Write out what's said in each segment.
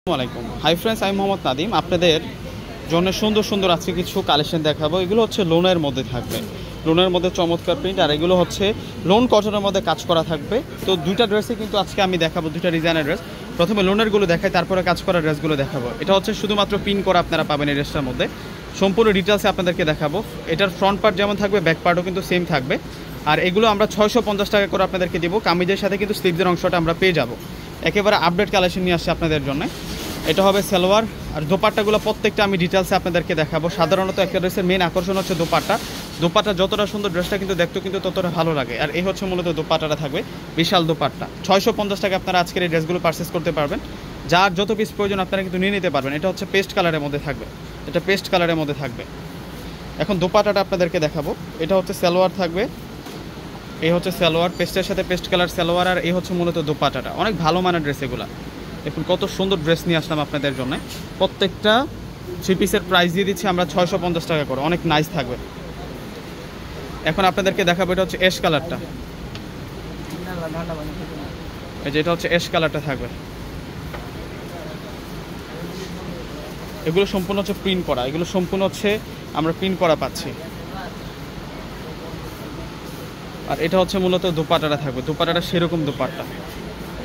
আসসালামাইকুম। Hi friends, আমি মোহাম্মদ নাদিম। আপনাদের জন্য সুন্দর সুন্দর আজকে কিছু কালেকশন দেখাবো। এগুলো হচ্ছে লোনের মধ্যে থাকবে, লোনের মধ্যে চমৎকার প্রিন্ট, আর এগুলো হচ্ছে লোন কটনের মধ্যে কাজ করা থাকবে। তো দুইটা ড্রেসে কিন্তু আজকে আমি দেখাবো, দুইটা ডিজাইনের ড্রেস। প্রথমে লোনেরগুলো দেখাই, তারপরে কাজ করা ড্রেসগুলো দেখাবো। এটা হচ্ছে শুধুমাত্র পিন করা আপনারা পাবেন এই ড্রেসটার মধ্যে। সম্পূর্ণ ডিটেলসে আপনাদেরকে দেখাবো। এটার ফ্রন্ট পার্ট যেমন থাকবে, ব্যাক পার্টও কিন্তু সেম থাকবে। আর এগুলো আমরা 650 টাকা করে আপনাদেরকে দেবো। কামিজের সাথে কিন্তু স্লিভসের অংশটা আমরা পেয়ে যাবো। একেবারে আপডেট কালেকশন নিয়ে আসছে আপনাদের জন্য। এটা হবে সালোয়ার, আর দোপাট্টাগুলো প্রত্যেকটা আমি ডিটেলসে আপনাদেরকে দেখাবো। সাধারণত একটা ড্রেসের মেন আকর্ষণ হচ্ছে দোপাট্টা। দোপাট্টা যতটা সুন্দর, ড্রেসটা কিন্তু দেখতে কিন্তু ততটা ভালো লাগে। আর এই হচ্ছে মূলত দোপাট্টাটা থাকবে, বিশাল দোপাট্টা। 650 টাকা আপনারা আজকের এই ড্রেসগুলো পারচেস করতে পারবেন। যার যত পিস প্রয়োজন আপনারা কিন্তু নিয়ে নিতে পারবেন। এটা হচ্ছে পেস্ট কালারের মধ্যে থাকবে, এটা পেস্ট কালারের মধ্যে থাকবে। এখন দোপাট্টাটা আপনাদেরকে দেখাবো। এটা হচ্ছে সালোয়ার থাকবে, এই হচ্ছে সালোয়ার, পেস্টের সাথে পেস্ট কালার সালোয়ার, আর এই হচ্ছে মূলত দোপাট্টাটা। অনেক ভালো মানের ড্রেস এগুলো। দেখুন কত সুন্দর ড্রেস নিয়ে আসলাম আপনাদের জন্য। প্রত্যেকটা 3 পিসের প্রাইস দিয়ে দিচ্ছি আমরা 650 টাকা করে। অনেক নাইস থাকবে। এখন আপনাদেরকে দেখাবো, এটা হচ্ছে অ্যাশ কালারটা। এই যে এটা হচ্ছে অ্যাশ কালারটা থাকবে। এগুলো সম্পূর্ণ হচ্ছে প্রিন্ট করা, এগুলো সম্পূর্ণ হচ্ছে আমরা প্রিন্ট করা পাচ্ছি। আর এটা হচ্ছে মূলত দোপাট্টাটা থাকবে। দোপাট্টাটা সেরকম দোপাট্টা,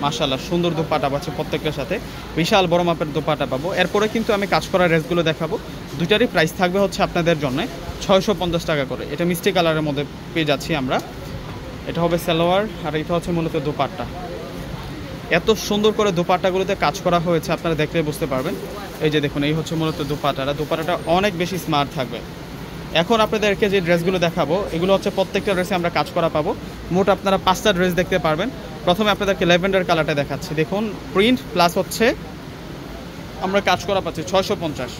মাশাআল্লাহ সুন্দর দোপাট্টা পাচ্ছে প্রত্যেকটার সাথে। বিশাল বড় মাপের দোপাট্টা পাবো। এরপরে কিন্তু আমি কাজ করা ড্রেসগুলো দেখাবো। দুইটারই প্রাইস থাকবে হচ্ছে আপনাদের জন্য 650 টাকা করে। এটা মিষ্টি কালারের মধ্যে পেয়ে যাচ্ছি আমরা। এটা হবে সালোয়ার, আর এটা হচ্ছে মূলত দোপাট্টা। এত সুন্দর করে দোপাট্টাগুলোতে কাজ করা হয়েছে, আপনারা দেখলে বুঝতে পারবেন। এই যে দেখুন, এই হচ্ছে মূলত দোপাট্টাটা। দোপাট্টাটা অনেক বেশি স্মার্ট থাকবে। এখন আপনাদেরকে যে ড্রেসগুলো দেখাবো, এগুলো হচ্ছে প্রত্যেকটা ড্রেসে আমরা কাজ করা পাবো। মোট আপনারা 5টা ড্রেস দেখতে পারবেন। প্রথমে আপনাদেরকে ল্যাভেন্ডার কালারটা দেখাচ্ছি। দেখুন প্রিন্ট প্লাস হচ্ছে আমরা কাজ করা পাচ্ছি 650।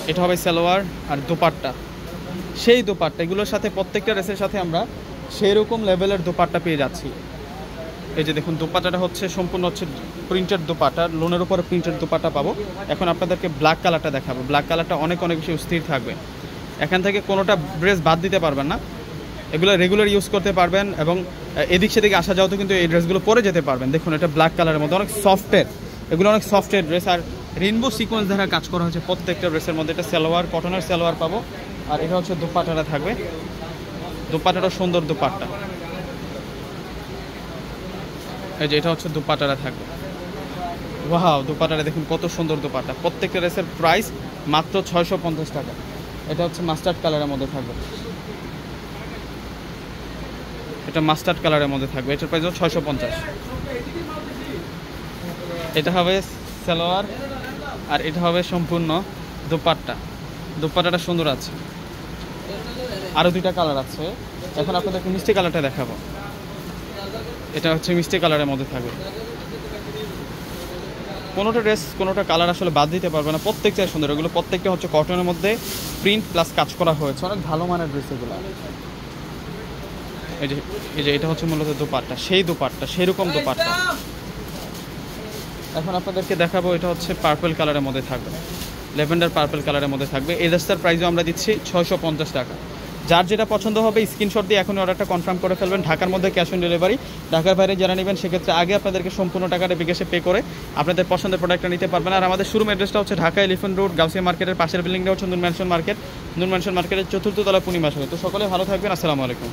এটা হবে সালোয়ার, আর দোপাট্টা সেই দোপাট্টা। এগুলোর সাথে প্রত্যেকটা ড্রেসের সাথে আমরা সেই রকম লেভেলের দোপাট্টা পেয়ে যাচ্ছি। এই যে দেখুন দোপাট্টাটা হচ্ছে সম্পূর্ণ হচ্ছে প্রিন্টেড দোপাট্টা, লোনের উপরে প্রিন্টেড দোপাট্টা পাবো। এখন আপনাদেরকে ব্ল্যাক কালারটা দেখাবো। ব্ল্যাক কালারটা অনেক বেশি স্থির থাকবে। এখান থেকে কোনোটা ড্রেস বাদ দিতে পারবেন না। এগুলো রেগুলার ইউজ করতে পারবেন, এবং এদিক সেদিকে আসা যাওয়াতে কিন্তু এই ড্রেসগুলো পরে যেতে পারবেন। দেখুন এটা ব্ল্যাক কালারের মধ্যে অনেক সফটের, এগুলো অনেক সফটের ড্রেস। আর রেইনবো সিকোয়েন্স দ্বারা কাজ করা হচ্ছে প্রত্যেকটা ড্রেসের মধ্যে। এটা সালোয়ার, কটনের সালোয়ার পাবো। আর এটা হচ্ছে দোপাট্টাটা থাকবে। দোপাট্টাটা সুন্দর দোপাট্টা। এই যে এটা হচ্ছে দোপাট্টাটা থাকবে। ওয়াও, দোপাট্টাটা দেখুন কত সুন্দর দোপাট্টা। প্রত্যেকটা ড্রেসের প্রাইস মাত্র 650 টাকা। এটা হচ্ছে মাস্টার্ড কালারের মধ্যে থাকবে। এটা মাস্টার্ড কালারের মধ্যে থাকবে। এটার প্রাইস 650। এটা হবে সালোয়ার, আর এটা হবে সম্পূর্ণ দোপাট্টা। দোপাট্টাটা সুন্দর আছে। আরও 2টা কালার আছে। এখন আপনাদেরকে মিষ্টি কালারটা দেখাবো। এটা হচ্ছে মিষ্টি কালারের মধ্যে থাকবে। কোনোটা ড্রেস কোনোটা কালার আসলে বাদ দিতে পারবে না, প্রত্যেকটাই সুন্দর। এগুলো প্রত্যেকটা হচ্ছে কটনের মধ্যে প্রিন্ট প্লাস কাজ করা হয়েছে। অনেক ভালো মানের ড্রেস এগুলো। এই যে এটা হচ্ছে মূলত দোপাট্টা, সেই দোপাট্টা, সেরকম দোপাট্টা। এখন আপনাদেরকে দেখাবো, এটা হচ্ছে পার্পল কালারের মধ্যে থাকবে, ল্যাভেন্ডার পার্পল কালারের মধ্যে থাকবে। এই ড্রেসটার প্রাইসও আমরা দিচ্ছি 650 টাকা। যার যেটা পছন্দ হবে স্ক্রিনশট দিয়ে এখনই অর্ডারটা কনফার্ম করে ফেলবেন। ঢাকার মধ্যে ক্যাশ অন ডেলিভারি। ঢাকার বাইরে যারা নেবেন সেক্ষেত্রে আগে আপনাদেরকে সম্পূর্ণ টাকাটা বিকাশে পে করে আপনাদের পছন্দের প্রোডাক্টটা নিতে পারবেন। আর আমাদের শোরুম অ্যাড্রেসটা হচ্ছে ঢাকা এলিফ্যান্ট রোড, গাউসিয়া মার্কেটের পাশের বিল্ডিংটা হচ্ছে নূর ম্যানশন মার্কেট। নূর ম্যানশন মার্কেটের 4র্থ তলা পূর্ণিমা। তো সকলে ভালো থাকবেন। আসসালামু আলাইকুম।